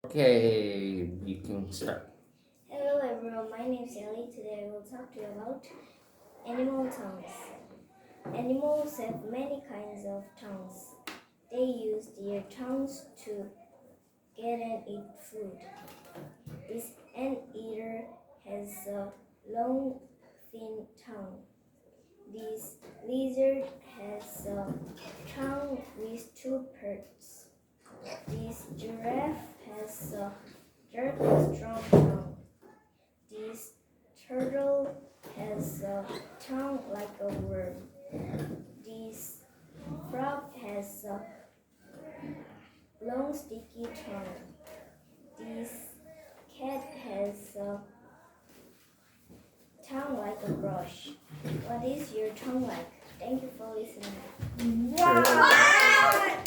Okay, you can start. Hello everyone, my name is Ellie. Today I will talk to you about animal tongues. Animals have many kinds of tongues. They use their tongues to get and eat food. This anteater has a long, thin tongue. This lizard has a tongue with two parts. This giraffe has a dark and strong tongue. This turtle has a tongue like a worm. This frog has a long sticky tongue. This cat has a tongue like a brush. What is your tongue like? Thank you for listening. Wow!